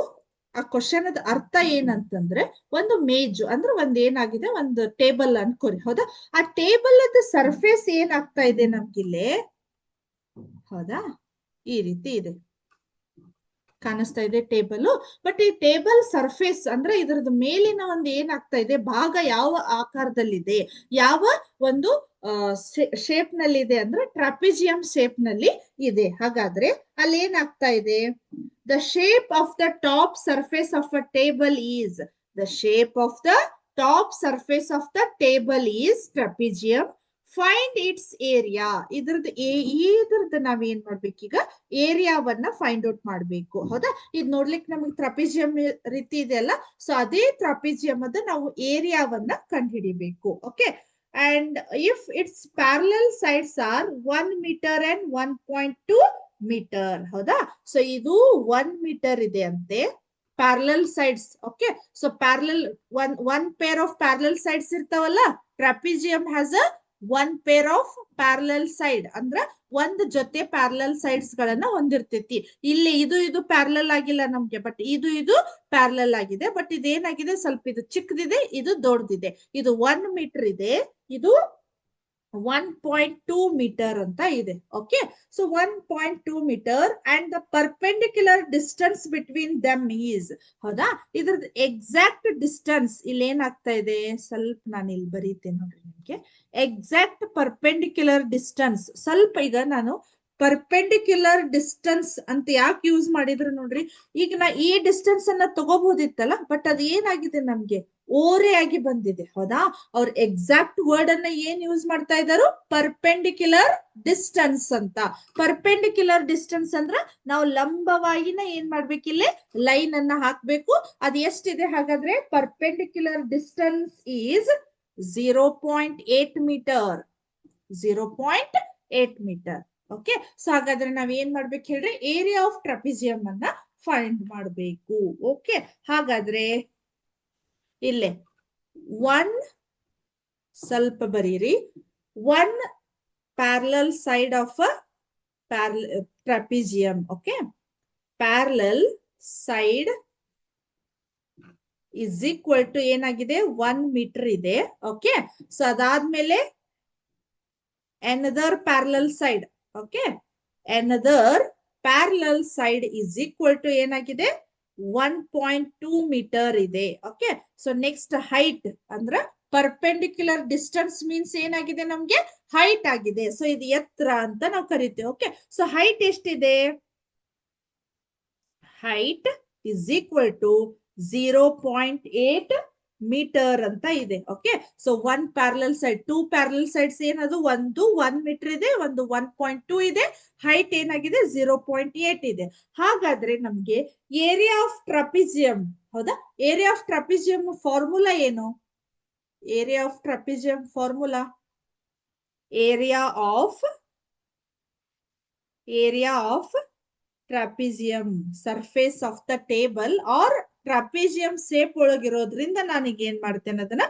ಆ ಕ್ವಶನ್ ಅದ ಅರ್ಥ ಏನಂತಂದ್ರೆ, ಒಂದು ಮೇಜು ಅಂದ್ರೆ ಒಂದ್ ಏನಾಗಿದೆ, ಒಂದು ಟೇಬಲ್ ಅನ್ಕೋರಿ. ಹೌದಾ? ಆ ಟೇಬಲ್ ಅದ ಸರ್ಫೇಸ್ ಏನಾಗ್ತಾ ಇದೆ ನಮ್ಗಿಲ್ಲೇ, ಹೌದಾ, ಈ ರೀತಿ ಇದೆ, ಕಾಣಿಸ್ತಾ ಇದೆ ಟೇಬಲ್. ಬಟ್ ಈ ಟೇಬಲ್ ಸರ್ಫೇಸ್ ಅಂದ್ರೆ ಇದ್ರದ್ದು ಮೇಲಿನ ಒಂದು ಏನಾಗ್ತಾ ಇದೆ ಭಾಗ ಯಾವ ಆಕಾರದಲ್ಲಿದೆ, ಯಾವ ಒಂದು ಶೇಪ್ ನಲ್ಲಿ ಇದೆ ಅಂದ್ರೆ ಟ್ರಾಪಿಜಿಯಂ ಶೇಪ್ ನಲ್ಲಿ ಇದೆ. ಹಾಗಾದ್ರೆ ಅಲ್ಲಿ ಏನಾಗ್ತಾ ಇದೆ, the shape of the top surface of a table is, the shape of the top surface of the table is trapezium. Find its area, ಇದ್ರದ್ದು ನಾವ್ ಏನ್ ಮಾಡ್ಬೇಕೀಗ, ಏರಿಯಾವನ್ನ ಫೈಂಡ್ ಔಟ್ ಮಾಡ್ಬೇಕು. ಹೌದಾ? ಇದು ನೋಡ್ಲಿಕ್ಕೆ ನಮಗೆ ಟ್ರಾಪಿಜಿಯಂ ರೀತಿ ಇದೆ ಅಲ್ಲ, ಸೊ ಅದೇ ಟ್ರಾಪಿಜಿಯಂ ಅದ ನಾವು ಏರಿಯಾವನ್ನ ಕಂಡುಹಿಡಿಬೇಕು. Okay, and if its parallel sides are 1 meter and 1.2 meter. ಹೌದಾ? ಸೊ ಇದು 1 meter ಇದೆ ಅಂತೆ parallel sides. Okay, so parallel one pair of parallel sides ಇರ್ತಾವಲ್ಲ, trapezium has a 1 pair of parallel side, ಅಂದ್ರ ಒಂದ್ ಜೊತೆ ಪ್ಯಾರಲಲ್ ಸೈಡ್ಸ್ ಗಳನ್ನ ಹೊಂದಿರ್ತೈತಿ. ಇಲ್ಲಿ ಇದು ಪ್ಯಾರಲಲ್ ಆಗಿಲ್ಲ ನಮ್ಗೆ, ಬಟ್ ಇದು ಪ್ಯಾರಲಲ್ ಆಗಿದೆ. ಬಟ್ ಇದೇನಾಗಿದೆ, ಸ್ವಲ್ಪ ಇದು ಚಿಕ್ಕದಿದೆ, ಇದು ದೊಡ್ಡದಿದೆ. ಇದು 1 meter ಇದೆ, ಇದು 1.2 meter ಅಂತ ಇದೆ. Okay, so 1.2 meter and the perpendicular distance between them is. ಹೌದಾ? ಇದ್ರದ್ದು ಎಕ್ಸಾಕ್ಟ್ ಡಿಸ್ಟೆನ್ಸ್ ಇಲ್ಲಿ ಏನಾಗ್ತಾ ಇದೆ, ಸ್ವಲ್ಪ ನಾನು ಇಲ್ಲಿ ಬರೀತೇನೆ ನೋಡ್ರಿ ನಿಮ್ಗೆ. ಎಕ್ಸಾಕ್ಟ್ ಪರ್ಪೆಂಡಿಕ್ಯುಲರ್ ಡಿಸ್ಟೆನ್ಸ್, ಸ್ವಲ್ಪ ಈಗ ನಾನು ಪರ್ಪೆಂಡಿಕ್ಯುಲರ್ ಡಿಸ್ಟೆನ್ಸ್ ಅಂತ ಯಾಕೆ ಯೂಸ್ ಮಾಡಿದ್ರು ನೋಡ್ರಿ. ಈಗ ನಾ ಈ ಡಿಸ್ಟೆನ್ಸ್ ಅನ್ನ ತಗೋಬಹುದಿತ್ತಲ್ಲ, ಬಟ್ ಅದು ಏನಾಗಿದೆ ನಮ್ಗೆ ಓರೆ ಆಗಿ ಬಂದಿದೆ. ಹೌದಾ? ಅವ್ರು ಎಕ್ಸಾಕ್ಟ್ ವರ್ಡ್ ಅನ್ನ ಏನ್ ಯೂಸ್ ಮಾಡ್ತಾ ಇದ್ದಾರು, ಪರ್ಪೆಂಡಿಕ್ಯುಲರ್ ಡಿಸ್ಟೆನ್ಸ್ ಅಂತ. ಪರ್ಪೆಂಡಿಕ್ಯುಲರ್ ಡಿಸ್ಟೆನ್ಸ್ ಅಂದ್ರ ನಾವು ಲಂಬವಾಗಿನ ಏನ್ ಮಾಡ್ಬೇಕು, ಇಲ್ಲಿ ಲೈನ್ ಅನ್ನ ಹಾಕ್ಬೇಕು. ಅದು ಎಷ್ಟಿದೆ ಹಾಗಾದ್ರೆ, perpendicular distance is 0.8 meter. 0.8 meter. Okay, so ಹಾಗಾದ್ರೆ ನಾವ್ ಏನ್ ಮಾಡ್ಬೇಕು ಹೇಳ್ರಿ, ಏರಿಯಾ ಆಫ್ ಟ್ರಾಪಿಜಿಯಂ ಅನ್ನ ಫೈಂಡ್ ಮಾಡ್ಬೇಕು. ಓಕೆ, ಹಾಗಾದ್ರೆ ಇಲ್ಲೇ 1 ಸ್ವಲ್ಪ ಬರೀರಿ, 1 parallel side of a trapezium. Okay, parallel side is equal to ಏನಾಗಿದೆ, 1 meter ಇದೆ. ಓಕೆ, ಸೊ ಅದಾದ್ಮೇಲೆ another parallel side. Okay, another parallel side is equal to ಏನಾಗಿದೆ, 1.2 meter ಇದೆ. ಓಕೆ, ಸೊ ನೆಕ್ಸ್ಟ್ ಹೈಟ್ ಅಂದ್ರ ಪರ್ಪೆಂಡಿಕ್ಯುಲರ್ ಡಿಸ್ಟೆನ್ಸ್ ಮೀನ್ಸ್ ಏನಾಗಿದೆ ನಮ್ಗೆ, ಹೈಟ್ ಆಗಿದೆ. ಸೊ ಇದು ಎತ್ತರ ಅಂತ ನಾವು ಕರಿತೇವೆ. ಓಕೆ, ಸೊ ಹೈಟ್ ಎಷ್ಟಿದೆ, height is equal to 0.8 metre ಅಂತ ಇದೆ. Okay, so 1 parallel side, 2 parallel sides ಏನದು, ಒಂದು 1 ಮೀಟರ್ ಇದೆ, ಒಂದು 1.2 ಇದೆ, ಹೈಟ್ ಏನಾಗಿದೆ 0.8 ಇದೆ. ಹಾಗಾದ್ರೆ ನಮ್ಗೆ ಏರಿಯಾ ಆಫ್ ಟ್ರಪಿಜಿಯಂ, ಹೌದಾ, ಏರಿಯಾ ಆಫ್ ಟ್ರಪಿಜಿಯಂ ಫಾರ್ಮುಲಾ ಏನು? Area of trapezium formula, area of trapezium surface of the table are trapezium shape ಒಳಗಿರೋದ್ರಿಂದ ನಾನೀಗ ಏನ್ ಮಾಡ್ತೇನೆ ಅದನ್ನ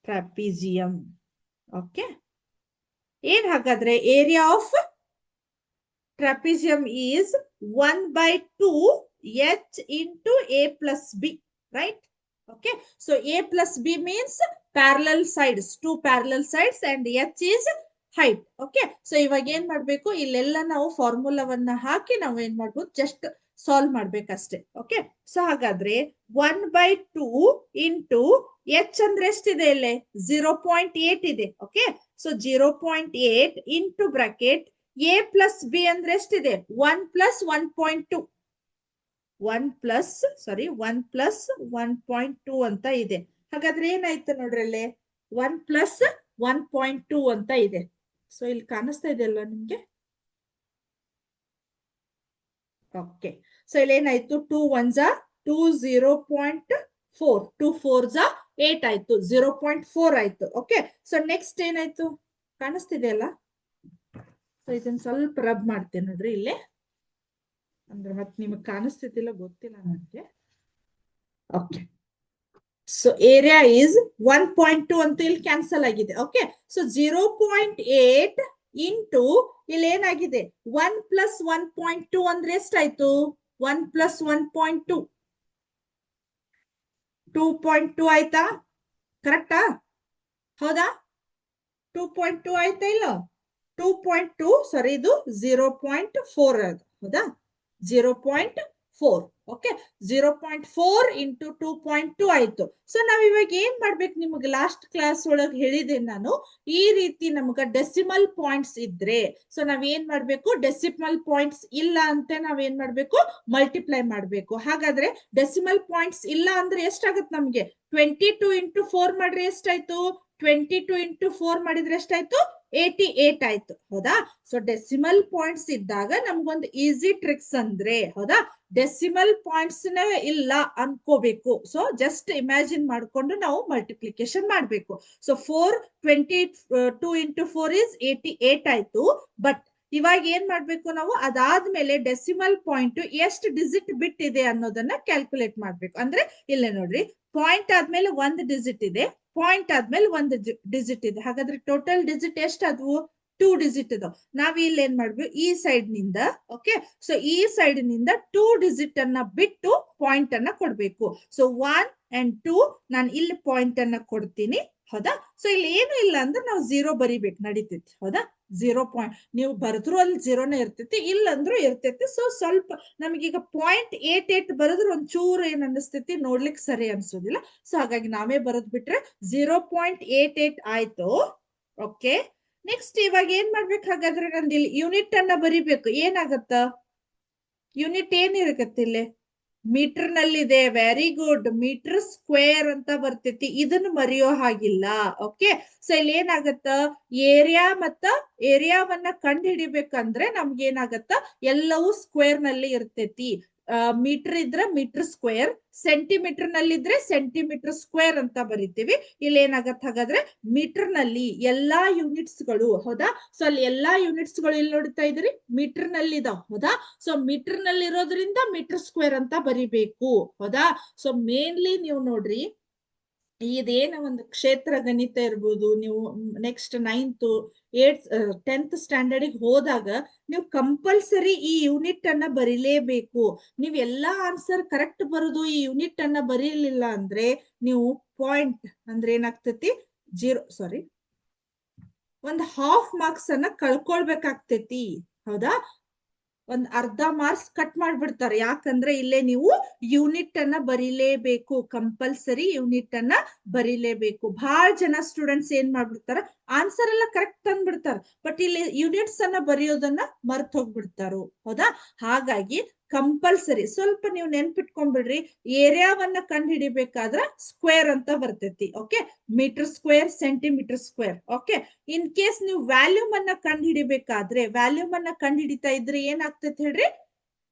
ಟ್ರಪಿಜಿಯಂ. ಓಕೆ, ಏನ್ ಹಾಗಾದ್ರೆ area of trapezium is 1/2 h into a plus b, right? Okay, so a plus b means parallel sides, 2 parallel sides, and h is height. Okay, so ಇವಾಗ ಏನ್ ಮಾಡ್ಬೇಕು, ಇಲ್ಲೆಲ್ಲ ನಾವು ಫಾರ್ಮುಲಾವನ್ನ ಹಾಕಿ ನಾವು ಏನ್ ಮಾಡ್ಬೋದು, ಜಸ್ಟ್ ಸಾಲ್ವ್ ಮಾಡ್ಬೇಕಷ್ಟೇ. ಓಕೆ, ಸೊ ಹಾಗಾದ್ರೆ 1/2 ಇಂಟು h ಅಂದ್ರೆ ಎಷ್ಟಿದೆ, ಇಲ್ಲಿ 0.8 ಇದೆ. Okay, so 0.8 into bracket a plus B ಅಂದ್ರೆ ಎಷ್ಟಿದೆ, 1 ಪ್ಲಸ್ 1.2, 1 ಪ್ಲಸ್ 1.2 ಅಂತ ಇದೆ. ಹಾಗಾದ್ರೆ ಏನಾಯ್ತು ನೋಡ್ರಿ, ಅಲ್ಲಿ 1 ಪ್ಲಸ್ 1.2 ಅಂತ ಇದೆ. ಸೊ ಇಲ್ಲಿ ಕಾಣಿಸ್ತಾ ಇದೆಯಲ್ಲ ನಿಮ್ಗೆ? ಓಕೆ, ಸೊ ಇಲ್ಲಿ ಏನಾಯ್ತು, 2 1s 2, 0.4, 2 4s 8 ಆಯ್ತು, 0.4 ಆಯ್ತು. ಓಕೆ, ಸೊ ನೆಕ್ಸ್ಟ್ ಏನಾಯ್ತು, ಕಾಣಿಸ್ತಿದೆಯಲ್ಲ? ಸೊ ಇದನ್ನ ಸ್ವಲ್ಪ ರಬ್ ಮಾಡ್ತೇನೆ ನೋಡ್ರಿ ಇಲ್ಲೇ, ಅಂದ್ರೆ ಮತ್ತೆ ನಿಮಗ್ ಕಾಣಿಸ್ತಿದ್ದಿಲ್ಲ ಗೊತ್ತಿಲ್ಲ ನನಗೆ. ಓಕೆ, ಸೊ ಏರಿಯಾ ಈಸ್ 1.2 ಅಂತ ಇಲ್ಲಿ ಕ್ಯಾನ್ಸಲ್ ಆಗಿದೆ. ಓಕೆ, ಸೊ 0.8 ಇಂಟು ಇಲ್ಲಿ ಏನಾಗಿದೆ 1 ಪ್ಲಸ್ 1.2 ಅಂದ್ರೆ ಎಷ್ಟಾಯ್ತು, 1 ಪ್ಲಸ್ 1.2 2.2 ಆಯ್ತಾ? ಕರೆಕ್ಟಾ? ಹೌದಾ? 2.2 ಆಯ್ತಾ ಇಲ್ಲ? 2.2 ಸಾರಿ, ಇದು 0.4 ಅದು, ಹೌದಾ? 0.4. ಓಕೆ, 0.4 ಇಂಟು 2.2 ಆಯ್ತು. ಸೊ ನಾವ್ ಇವಾಗ ಏನ್ ಮಾಡ್ಬೇಕು, ನಿಮ್ಗೆ ಲಾಸ್ಟ್ ಕ್ಲಾಸ್ ಒಳಗೆ ಹೇಳಿದೆ ನಾನು, ಈ ರೀತಿ ನಮ್ಗ ಡೆಸಿಮಲ್ ಪಾಯಿಂಟ್ಸ್ ಇದ್ರೆ, ಸೊ ನಾವ್ ಏನ್ ಮಾಡ್ಬೇಕು, ಡೆಸಿಮಲ್ ಪಾಯಿಂಟ್ಸ್ ಇಲ್ಲ ಅಂತ ನಾವ್ ಏನ್ ಮಾಡ್ಬೇಕು, ಮಲ್ಟಿಪ್ಲೈ ಮಾಡ್ಬೇಕು. ಹಾಗಾದ್ರೆ ಡೆಸಿಮಲ್ ಪಾಯಿಂಟ್ಸ್ ಇಲ್ಲ ಅಂದ್ರೆ ಎಷ್ಟಾಗತ್ತೆ ನಮ್ಗೆ, 22 ಇಂಟು 4 ಮಾಡ್ರೆ ಎಷ್ಟಾಯ್ತು, 22 ಇಂಟು 4 ಮಾಡಿದ್ರೆ ಎಷ್ಟಾಯ್ತು, 88 ಆಯ್ತು. ಹೌದಾ? ಸೊ ಡೆಸಿಮಲ್ ಪಾಯಿಂಟ್ಸ್ ಇದ್ದಾಗ ನಮ್ಗೊಂದು ಈಸಿ ಟ್ರಿಕ್ಸ್ ಅಂದ್ರೆ, ಹೌದಾ, ಡೆಸಿಮಲ್ ಪಾಯಿಂಟ್ಸ್ ಇಲ್ಲ ಅನ್ಕೋಬೇಕು. ಸೊ ಜಸ್ಟ್ ಇಮ್ಯಾಜಿನ್ ಮಾಡ್ಕೊಂಡು ನಾವು ಮಲ್ಟಿಪ್ಲಿಕೇಶನ್ ಮಾಡ್ಬೇಕು. ಸೊ 422 ಇಂಟು 4 ಇಸ್ 88 ಆಯ್ತು. ಬಟ್ ಇವಾಗ ಏನ್ ಮಾಡ್ಬೇಕು ನಾವು, ಅದಾದ್ಮೇಲೆ ಡೆಸಿಮಲ್ ಪಾಯಿಂಟ್ ಎಷ್ಟು ಡಿಜಿಟ್ ಬಿಟ್ಟಿದೆ ಅನ್ನೋದನ್ನ ಕ್ಯಾಲ್ಕುಲೇಟ್ ಮಾಡ್ಬೇಕು. ಅಂದ್ರೆ ಇಲ್ಲೇ ನೋಡ್ರಿ, ಪಾಯಿಂಟ್ ಆದ್ಮೇಲೆ 1 ಡಿಜಿಟ್ ಇದೆ, ಪಾಯಿಂಟ್ ಆದ್ಮೇಲೆ 1 ಡಿಜಿಟ್ ಇದೆ. ಹಾಗಾದ್ರೆ ಟೋಟಲ್ ಡಿಜಿಟ್ ಎಷ್ಟಾದ್ವು, 2 ಡಿಜಿಟ್ ಇದಾವ್. ನಾವ್ ಇಲ್ಲಿ ಏನ್ ಮಾಡ್ಬೇಕು, ಈ ಸೈಡ್ ನಿಂದ, ಓಕೆ, ಸೊ ಈ ಸೈಡ್ ನಿಂದ 2 ಡಿಜಿಟ್ ಅನ್ನ ಬಿಟ್ಟು ಪಾಯಿಂಟ್ ಅನ್ನ ಕೊಡ್ಬೇಕು. ಸೊ 1 and 2 ನಾನು ಇಲ್ಲಿ ಪಾಯಿಂಟ್ ಅನ್ನ ಕೊಡ್ತೀನಿ. ಹೌದಾ? ಸೊ ಇಲ್ಲಿ ಏನು ಇಲ್ಲ ಅಂದ್ರೆ ನಾವು 0 ಬರಿಬೇಕು, ನಡೀತೈತಿ. ಹೌದಾ? 0 ಪಾಯಿಂಟ್ ನೀವು ಬರೆದ್ರು ಅಲ್ಲಿ 0ನೇ ಇರ್ತೈತಿ, ಇಲ್ಲಂದ್ರೂ ಇರ್ತೈತಿ. ಸೊ ಸ್ವಲ್ಪ ನಮಗೀಗ 0.88 ಬರೆದ್ರು ಒಂಚೂರು ಏನ್ ಅನಿಸ್ತೈತಿ, ನೋಡ್ಲಿಕ್ಕೆ ಸರಿ ಅನ್ಸೋದಿಲ್ಲ. ಸೊ ಹಾಗಾಗಿ ನಾವೇ ಬರೆದ್ ಬಿಟ್ರೆ 0.88 ಆಯ್ತು. ಓಕೆ, ನೆಕ್ಸ್ಟ್ ಇವಾಗ ಏನ್ ಮಾಡ್ಬೇಕು, ಹಾಗಾದ್ರೆ ನಂದು ಇಲ್ಲಿ ಯೂನಿಟ್ ಅನ್ನ ಬರಿಬೇಕು. ಏನಾಗತ್ತ, ಯೂನಿಟ್ ಏನಿರಕತ್ತೆ ಇಲ್ಲಿ, ಮೀಟರ್ ನಲ್ಲಿದೆ. ವೆರಿ ಗುಡ್, ಮೀಟರ್ ಸ್ಕ್ವೇರ್ ಅಂತ ಬರ್ತೈತಿ, ಇದನ್ನು ಮರೆಯೋ ಹಾಗಿಲ್ಲ. ಓಕೆ, ಸೊ ಇಲ್ಲಿ ಏನಾಗತ್ತ, ಏರಿಯಾ ಮತ್ತ ಏರಿಯಾವನ್ನ ಕಂಡು ಹಿಡಿಬೇಕಂದ್ರೆ ನಮ್ಗೆ ಏನಾಗತ್ತ, ಎಲ್ಲವೂ ಸ್ಕ್ವೇರ್ ನಲ್ಲಿ ಇರ್ತೈತಿ. ಮೀಟರ್ ಇದ್ರೆ ಮೀಟರ್ ಸ್ಕ್ವೇರ್, ಸೆಂಟಿಮೀಟರ್ ನಲ್ಲಿ ಇದ್ರೆ ಸೆಂಟಿಮೀಟರ್ ಸ್ಕ್ವೇರ್ ಅಂತ ಬರಿತೀವಿ. ಇಲ್ಲಿ ಏನಾಗತ್ತೆ, ಹಾಗಾದ್ರೆ ಮೀಟರ್ ನಲ್ಲಿ ಎಲ್ಲಾ ಯೂನಿಟ್ಸ್ ಗಳು, ಹೌದಾ, ಸೊ ಅಲ್ಲಿ ಎಲ್ಲಾ ಯೂನಿಟ್ಸ್ ಗಳು ಇಲ್ಲಿ ನೋಡ್ತಾ ಇದ್ರಿ ಮೀಟರ್ ನಲ್ಲಿ ಇದಾವ. ಹೌದಾ? ಸೊ ಮೀಟರ್ ನಲ್ಲಿ ಇರೋದ್ರಿಂದ ಮೀಟರ್ ಸ್ಕ್ವೇರ್ ಅಂತ ಬರಿಬೇಕು. ಹೌದಾ? ಸೊ ಮೇನ್ಲಿ ನೀವು ನೋಡ್ರಿ, ಇದೇನ ಒಂದು ಕ್ಷೇತ್ರ ಗಣಿತ ಇರ್ಬೋದು, ನೀವು next 9th 8th 10th standard ಹೋದಾಗ ನೀವು ಕಂಪಲ್ಸರಿ ಈ ಯೂನಿಟ್ ಅನ್ನ ಬರೀಲೇಬೇಕು. ನೀವ್ ಎಲ್ಲಾ ಆನ್ಸರ್ ಕರೆಕ್ಟ್ ಬರೋದು ಈ ಯೂನಿಟ್ ಅನ್ನ ಬರೀಲಿಲ್ಲ ಅಂದ್ರೆ ನೀವು ಪಾಯಿಂಟ್ ಅಂದ್ರೆ ಏನಾಗ್ತೈತಿ, 0 ಒಂದು ಹಾಫ್ ಮಾರ್ಕ್ಸ್ ಅನ್ನ ಕಳ್ಕೊಳ್ಬೇಕಾಗ್ತೈತಿ. ಹೌದಾ? ಒಂದ್ ಅರ್ಧ ಮಾರ್ಕ್ಸ್ ಕಟ್ ಮಾಡ್ಬಿಡ್ತಾರೆ. ಯಾಕಂದ್ರೆ ಇಲ್ಲೇ ನೀವು ಯೂನಿಟ್ ಅನ್ನ ಬರೀಲೇಬೇಕು, ಕಂಪಲ್ಸರಿ ಯೂನಿಟ್ ಅನ್ನ ಬರೀಲೇಬೇಕು. ಬಹಳ ಜನ ಸ್ಟೂಡೆಂಟ್ಸ್ ಏನ್ ಮಾಡ್ಬಿಡ್ತಾರ, ಆನ್ಸರ್ ಎಲ್ಲ ಕರೆಕ್ಟ್ ತಂದ್ಬಿಡ್ತಾರ, ಬಟ್ ಇಲ್ಲಿ ಯೂನಿಟ್ಸ್ ಅನ್ನ ಬರೆಯೋದನ್ನ ಮರ್ತ್ ಹೋಗ್ಬಿಡ್ತಾರು. ಹೌದಾ? ಹಾಗಾಗಿ ಕಂಪಲ್ಸರಿ ಸ್ವಲ್ಪ ನೀವು ನೆನ್ಪಿಟ್ಕೊಂಡ್ಬಿಡ್ರಿ, ಏರಿಯಾವನ್ನ ಕಂಡು ಹಿಡಿಬೇಕಾದ್ರ ಸ್ಕ್ವೇರ್ ಅಂತ ಬರ್ತೈತಿ. Okay, metre square, centimetre square. Okay, in case ನೀವು ವ್ಯಾಲ್ಯೂಮ್ ಅನ್ನ ಕಂಡು ಹಿಡಿಬೇಕಾದ್ರೆ, ವ್ಯಾಲ್ಯೂಮ್ ಅನ್ನ ಕಂಡು ಹಿಡಿತಾ ಇದ್ರೆ ಏನಾಗ್ತೈತಿ ಹೇಳ್ರಿ,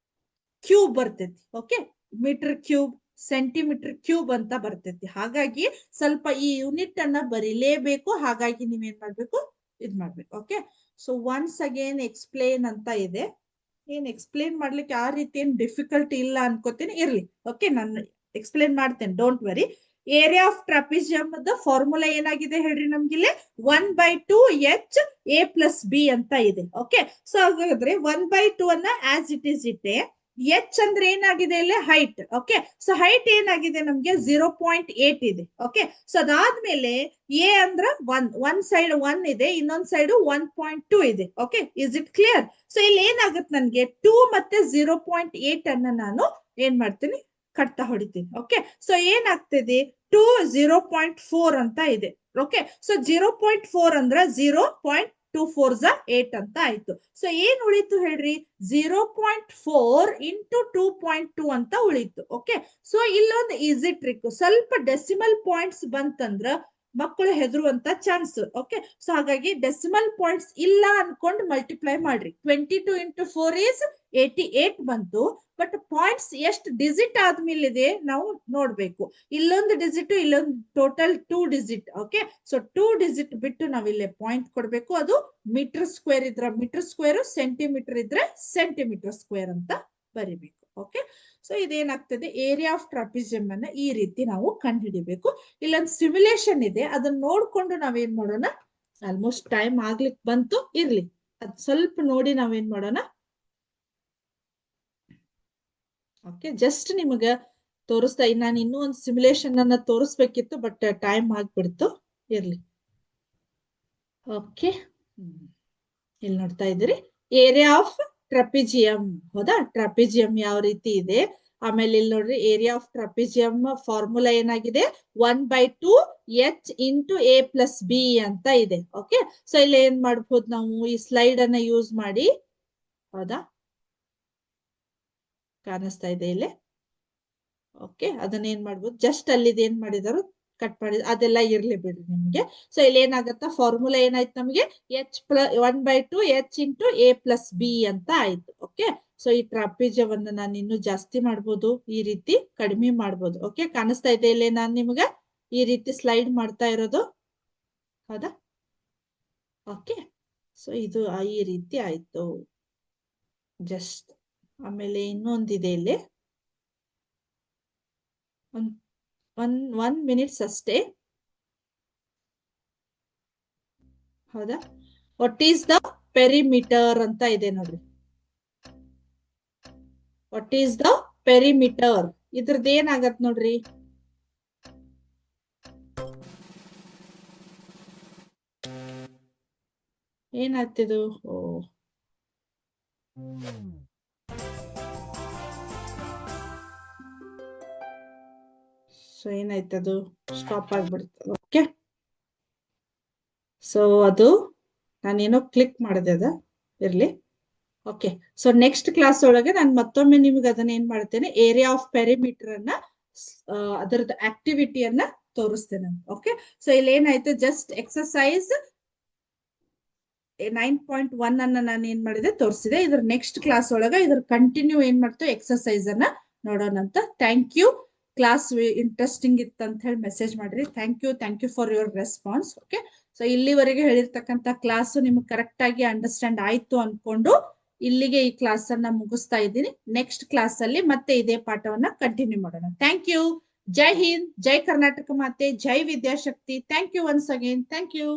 ಕ್ಯೂಬ್ ಬರ್ತೈತಿ. Okay, metre cube, centimetre cube ಅಂತ ಬರ್ತೈತಿ. ಹಾಗಾಗಿ ಸ್ವಲ್ಪ ಈ ಯೂನಿಟ್ ಅನ್ನ ಬರೀಲೇಬೇಕು. ಹಾಗಾಗಿ ನೀವೇನ್ ಮಾಡ್ಬೇಕು, ಇದ್ ಮಾಡ್ಬೇಕು. Okay, so once again explain ಅಂತ ಇದೆ. ಏನ್ ಎಕ್ಸ್ಪ್ಲೇನ್ ಮಾಡ್ಲಿಕ್ಕೆ ಆ ರೀತಿ ಏನ್ ಡಿಫಿಕಲ್ಟಿ ಇಲ್ಲ ಅನ್ಕೋತೀನಿ. ಇರ್ಲಿ, ಓಕೆ, ನಾನು ಎಕ್ಸ್ಪ್ಲೇನ್ ಮಾಡ್ತೇನೆ, don't worry. Area of trapezium formula ಏನಾಗಿದೆ ಹೇಳ್ರಿ, ನಮ್ಗಿಲ್ಲಿ 1/2 H A + B ಅಂತ ಇದೆ. ಓಕೆ, ಸೊ ಹಾಗಾದ್ರೆ 1/2 ಅನ್ನ ಆಸ್ ಇಟ್ ಈಸ್ ಇಟ್ಟೆ. ಎಚ್ ಅಂದ್ರೆ ಏನಾಗಿದೆ ಇಲ್ಲಿ, ಹೈಟ್. ಓಕೆ, ಸೊ ಹೈಟ್ ಏನಾಗಿದೆ ನಮ್ಗೆ 0.8 ಇದೆ. ಓಕೆ, ಸೊ ಅದಾದ್ಮೇಲೆ ಎ ಅಂದ್ರ ಒನ್ ಸೈಡ್ 1 ಇದೆ, ಇನ್ನೊಂದ್ ಸೈಡ್ 1.2 ಇದೆ. Okay, is it clear? So ಇಲ್ಲಿ ಏನಾಗುತ್ತೆ, ನನ್ಗೆ 2 ಮತ್ತೆ 0.8 ಅನ್ನ ನಾನು ಏನ್ ಮಾಡ್ತೀನಿ, ಕಟ್ತಾ ಹೊಡಿತೀನಿ. ಓಕೆ, ಸೊ ಏನಾಗ್ತಿದೆ, 2 0.4 ಅಂತ ಇದೆ. ಓಕೆ, ಸೊ 0.4 ಅಂದ್ರ 0.24 ಅಂತ ಆಯ್ತು. ಸೊ ಏನ್ ಉಳಿತು ಹೇಳ್ರಿ, 0.4 ಇಂಟು 2.2 ಅಂತ ಉಳಿತು. ಓಕೆ, ಸೊ ಇಲ್ಲೊಂದು ಈಸಿ ಟ್ರಿಕ್, ಸ್ವಲ್ಪ ಡೆಸಿಮಲ್ ಪಾಯಿಂಟ್ಸ್ ಬಂತಂದ್ರ ಮಕ್ಕಳು ಹೆದರುವಂತ ಚಾನ್ಸ್. ಓಕೆ, ಸೊ ಹಾಗಾಗಿ ಡೆಸಿಮಲ್ ಪಾಯಿಂಟ್ಸ್ ಇಲ್ಲ ಅನ್ಕೊಂಡು ಮಲ್ಟಿಪ್ಲೈ ಮಾಡ್ರಿ. 22 ಇಂಟು 4 ಈಸ್ 88 ಬಂತು. ಬಟ್ ಪಾಯಿಂಟ್ಸ್ ಎಷ್ಟು ಡಿಜಿಟ್ ಆದ್ಮೇಲೆ ಇದೆ ನಾವು ನೋಡ್ಬೇಕು. ಇಲ್ಲೊಂದು ಡಿಜಿಟ್, ಇಲ್ಲೊಂದು total 2 digit. Okay, so 2 digit ಬಿಟ್ಟು ನಾವಿಲ್ಲೇ ಪಾಯಿಂಟ್ ಕೊಡ್ಬೇಕು. ಅದು ಮೀಟರ್ ಸ್ಕ್ವೇರ್ ಇದ್ರ ಮೀಟರ್ ಸ್ಕ್ವೇರ್, ಸೆಂಟಿಮೀಟರ್ ಇದ್ರೆ ಸೆಂಟಿಮೀಟರ್ ಸ್ಕ್ವೇರ್ ಅಂತ ಬರಿಬೇಕು. ಓಕೆ, ಸೊ ಇದೇನಾಗ್ತದೆ, ಏರಿಯಾ ಆಫ್ ಟ್ರಾಪಿಜಿಯಂ ಅನ್ನ ಈ ರೀತಿ ನಾವು ಕಂಡುಹಿಡಿಬೇಕು. ಇಲ್ಲೊಂದು ಸಿಮ್ಯುಲೇಷನ್ ಇದೆ, ಅದನ್ನ ನೋಡ್ಕೊಂಡು ನಾವೇನ್ ಮಾಡೋಣ, ಆಲ್ಮೋಸ್ಟ್ ಟೈಮ್ ಆಗ್ಲಿಕ್ಕೆ ಬಂತು. ಇರ್ಲಿ, ಅದ್ ಸ್ವಲ್ಪ ನೋಡಿ ನಾವೇನ್ ಮಾಡೋಣ. ಓಕೆ, ಜಸ್ಟ್ ನಿಮಗ ತೋರಿಸ್ತಾ, ನಾನು ಇನ್ನೂ ಒಂದು ಸಿಮ್ಯುಲೇಷನ್ ಅನ್ನ ತೋರಿಸ್ಬೇಕಿತ್ತು, ಬಟ್ ಟೈಮ್ ಆಗ್ಬಿಡ್ತು. ಇರ್ಲಿ. ಓಕೆ, ಇಲ್ಲಿ ನೋಡ್ತಾ ಇದ್ದೀರಿ, ಏರಿಯಾ ಆಫ್ ಟ್ರಾಪಿಜಿಯಂ. ಹೌದಾ, ಟ್ರಾಪಿಜಿಯಂ ಯಾವ ರೀತಿ ಇದೆ. ಆಮೇಲೆ ಇಲ್ಲಿ ನೋಡ್ರಿ, ಏರಿಯಾ ಆಫ್ ಟ್ರಾಪಿಜಿಯಂ ಫಾರ್ಮುಲಾ ಏನಾಗಿದೆ, 1/2 H ಇಂಟು A + B ಅಂತ ಇದೆ. ಓಕೆ, ಸೊ ಇಲ್ಲಿ ಏನ್ ಮಾಡ್ಬೋದು ನಾವು, ಈ ಸ್ಲೈಡ್ ಅನ್ನ ಯೂಸ್ ಮಾಡಿ. ಹೌದಾ, ಕಾಣಿಸ್ತಾ ಇದೆ ಇಲ್ಲಿ. ಓಕೆ, ಅದನ್ನ ಏನ್ ಮಾಡ್ಬೋದು, ಜಸ್ಟ್ ಅಲ್ಲಿದ್ ಏನ್ ಮಾಡಿದಾರು ಕಟ್ ಮಾಡಿ, ಅದೆಲ್ಲ ಇರ್ಲಿ ಬಿಡ್ರಿ ನಿಮ್ಗೆ. ಸೊ ಇಲ್ಲಿ ಏನಾಗತ್ತ, ಫಾರ್ಮುಲಾ ಏನಾಯ್ತು ನಮ್ಗೆ, 1/2 H ಇಂಟು A + B ಅಂತ ಆಯ್ತು. ಓಕೆ, ಸೊ ಈ ಟ್ರಾಪಿಜಿಯವನ್ನ ನಾನು ಇನ್ನೂ ಜಾಸ್ತಿ ಮಾಡ್ಬೋದು, ಈ ರೀತಿ ಕಡಿಮೆ ಮಾಡ್ಬೋದು. ಓಕೆ, ಕಾಣಿಸ್ತಾ ಇದೆ ಇಲ್ಲಿ ನಾನ್ ನಿಮ್ಗ ಈ ರೀತಿ ಸ್ಲೈಡ್ ಮಾಡ್ತಾ ಇರೋದು. ಹೌದಾ, ಓಕೆ, ಸೊ ಇದು ಈ ರೀತಿ ಆಯ್ತು. ಜಸ್ಟ್ ಆಮೇಲೆ ಇನ್ನೊಂದಿದೆ ಇಲ್ಲಿ, ಒನ್ ಮಿನಿಟ್ಸ್ ಅಷ್ಟೇ. ಹೌದಾ, ವಾಟ್ ಈಸ್ ದ ಪೆರಿಮೀಟರ್ ಅಂತ ಇದೆ ನೋಡ್ರಿ. ವಾಟ್ ಈಸ್ ದ ಪೆರಿಮೀಟರ್, ಇದ್ರದ್ದು ಏನಾಗತ್ ನೋಡ್ರಿ, ಏನಾಗ್ತಿದು, ಸೊ ಏನಾಯ್ತದು, ಸ್ಟಾಪ್ ಆಗ್ಬಿಡ್ತದೆ. ಓಕೆ, ಸೊ ಅದು ನಾನೇನೋ ಕ್ಲಿಕ್ ಮಾಡಿದೆ, ಅದ ಇರ್ಲಿ. ಓಕೆ, ಸೊ ನೆಕ್ಸ್ಟ್ ಕ್ಲಾಸ್ ಒಳಗೆ ನಾನು ಮತ್ತೊಮ್ಮೆ ನಿಮ್ಗೆ ಅದನ್ನ ಏನ್ ಮಾಡ್ತೇನೆ, ಏರಿಯಾ ಆಫ್ ಪೆರಿಮೀಟರ್ ಅನ್ನ ಅದರದ್ದು ಆಕ್ಟಿವಿಟಿಯನ್ನ ತೋರಿಸ್ತೇನೆ. ಓಕೆ, ಸೊ ಇಲ್ಲಿ ಏನಾಯ್ತು, ಜಸ್ಟ್ ಎಕ್ಸರ್ಸೈಸ್ 9.1 ಅನ್ನ ನಾನು ಏನ್ ಮಾಡಿದೆ, ತೋರಿಸಿದೆ. ಇದ್ರ ನೆಕ್ಸ್ಟ್ ಕ್ಲಾಸ್ ಒಳಗ ಇದ್ರ ಕಂಟಿನ್ಯೂ ಏನ್ ಮಾಡ್ತೇವೆ, ಎಕ್ಸರ್ಸೈಸ್ ಅನ್ನ ನೋಡೋಣ ಅಂತ. Thank you. ಕ್ಲಾಸ್ ಇಂಟ್ರೆಸ್ಟಿಂಗ್ ಇತ್ತು ಅಂತ ಹೇಳಿ ಮೆಸೇಜ್ ಮಾಡ್ರಿ. Thank you for your response. Okay, so ಇಲ್ಲಿವರೆಗೆ ಹೇಳಿರ್ತಕ್ಕಂಥ ಕ್ಲಾಸ್ ನಿಮ್ಗೆ ಕರೆಕ್ಟ್ ಆಗಿ ಅಂಡರ್ಸ್ಟ್ಯಾಂಡ್ ಆಯ್ತು ಅನ್ಕೊಂಡು ಇಲ್ಲಿಗೆ ಈ ಕ್ಲಾಸ್ ಅನ್ನ ಮುಗಿಸ್ತಾ ಇದ್ದೀನಿ. ನೆಕ್ಸ್ಟ್ ಕ್ಲಾಸ್ ಅಲ್ಲಿ ಮತ್ತೆ ಇದೇ ಪಾಠವನ್ನ ಕಂಟಿನ್ಯೂ ಮಾಡೋಣ. Thank you. ಜೈ ಹಿಂದ್, ಜೈ ಕರ್ನಾಟಕ ಮಾತೆ, Jai Vidyashakti. Thank you once again. Thank you.